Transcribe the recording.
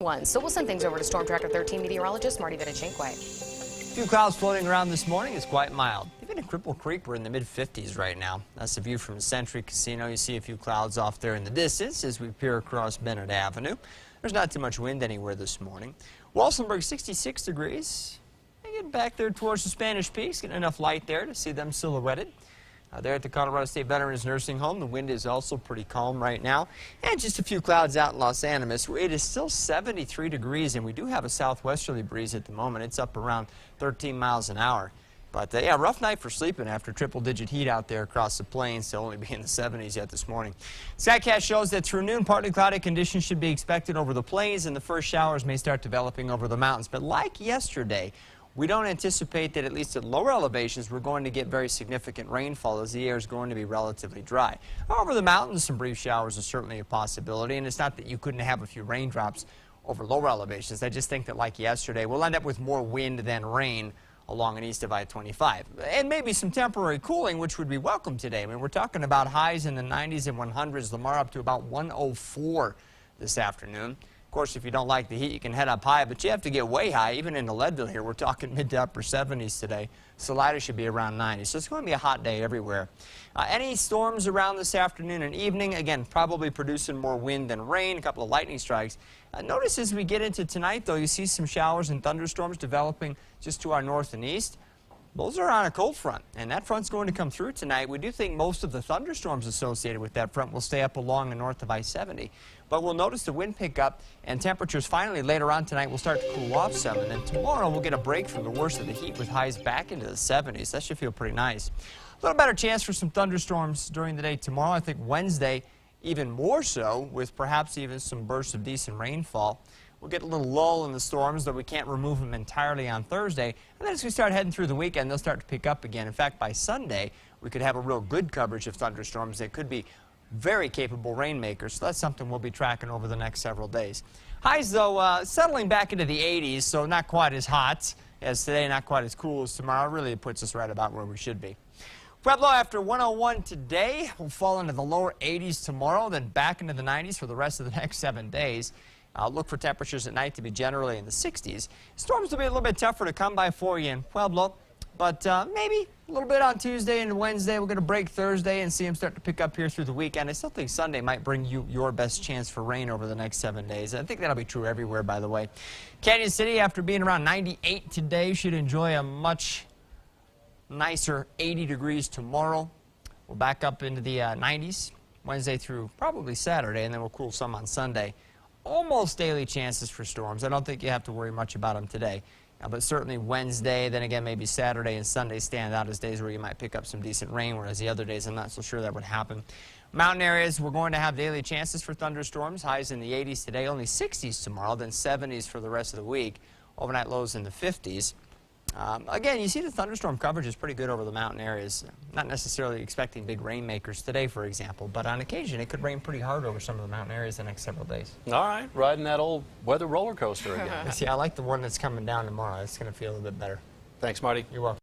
So we'll send things over to StormTracker 13 meteorologist Marty. A few clouds floating around this morning. Is quite mild. Even in Cripple Creek, we're in the mid-50s right now. That's the view from the Century Casino. You see a few clouds off there in the distance as we peer across Bennett Avenue. There's not too much wind anywhere this morning. Walsenburg, 66 degrees. I get back there towards the Spanish Peaks, getting enough light there to see them silhouetted. There at the Colorado State Veterans Nursing Home, the wind is also pretty calm right now. And just a few clouds out in Los Animas. It is still 73 degrees, and we do have a southwesterly breeze at the moment. It's up around 13 miles an hour. But, yeah, rough night for sleeping after triple-digit heat out there across the plains. They'll only be in the 70s yet this morning. Skycast shows that through noon, partly cloudy conditions should be expected over the plains, and the first showers may start developing over the mountains. But like yesterday, we don't anticipate that, at least at lower elevations, we're going to get very significant rainfall as the air is going to be relatively dry. Over the mountains, some brief showers are certainly a possibility, and it's not that you couldn't have a few raindrops over lower elevations. I just think that, like yesterday, we'll end up with more wind than rain along and east of I-25. And maybe some temporary cooling, which would be welcome today. I mean, we're talking about highs in the 90s and 100s. Lamar up to about 104 this afternoon. Of course, if you don't like the heat, you can head up high, but you have to get way high. Even in the Leadville here, we're talking mid to upper 70s today. Salida should be around 90. So it's going to be a hot day everywhere. Any storms around this afternoon and evening, again, probably producing more wind than rain, a couple of lightning strikes. Notice as we get into tonight, though, you see some showers and thunderstorms developing just to our north and east. Those are on a cold front, and that front's going to come through tonight. We do think most of the thunderstorms associated with that front will stay up along the north of I-70. But we'll notice the wind pick up, and temperatures finally later on tonight will start to cool off some. And then tomorrow we'll get a break from the worst of the heat with highs back into the 70s. That should feel pretty nice. A little better chance for some thunderstorms during the day tomorrow. I think Wednesday even more so, with perhaps even some bursts of decent rainfall. We'll get a little lull in the storms, though we can't remove them entirely on Thursday. And then as we start heading through the weekend, they'll start to pick up again. In fact, by Sunday, we could have a real good coverage of thunderstorms that could be very capable rainmakers. So that's something we'll be tracking over the next several days. Highs, though, settling back into the 80s, so not quite as hot as today, not quite as cool as tomorrow. Really, it puts us right about where we should be. Pueblo, after 101 today, will fall into the lower 80s tomorrow, then back into the 90s for the rest of the next 7 days. Look for temperatures at night to be generally in the 60s. Storms will be a little bit tougher to come by for you in Pueblo, but maybe a little bit on Tuesday and Wednesday. We're going to break Thursday and see them start to pick up here through the weekend. I still think Sunday might bring you your best chance for rain over the next 7 days. I think that'll be true everywhere, by the way. Canyon City, after being around 98 today, should enjoy a much nicer 80 degrees tomorrow. We'll back up into the 90s Wednesday through probably Saturday, and then we'll cool some on Sunday. Almost daily chances for storms. I don't think you have to worry much about them today. But certainly Wednesday, then again maybe Saturday and Sunday stand out as days where you might pick up some decent rain, whereas the other days I'm not so sure that would happen. Mountain areas, we're going to have daily chances for thunderstorms. Highs in the 80s today, only 60s tomorrow, then 70s for the rest of the week. Overnight lows in the 50s. Again, you see the thunderstorm coverage is pretty good over the mountain areas. Not necessarily expecting big rainmakers today, for example, but on occasion it could rain pretty hard over some of the mountain areas the next several days. All right, riding that old weather roller coaster again. See, I like the one that's coming down tomorrow. It's going to feel a little bit better. Thanks, Marty. You're welcome.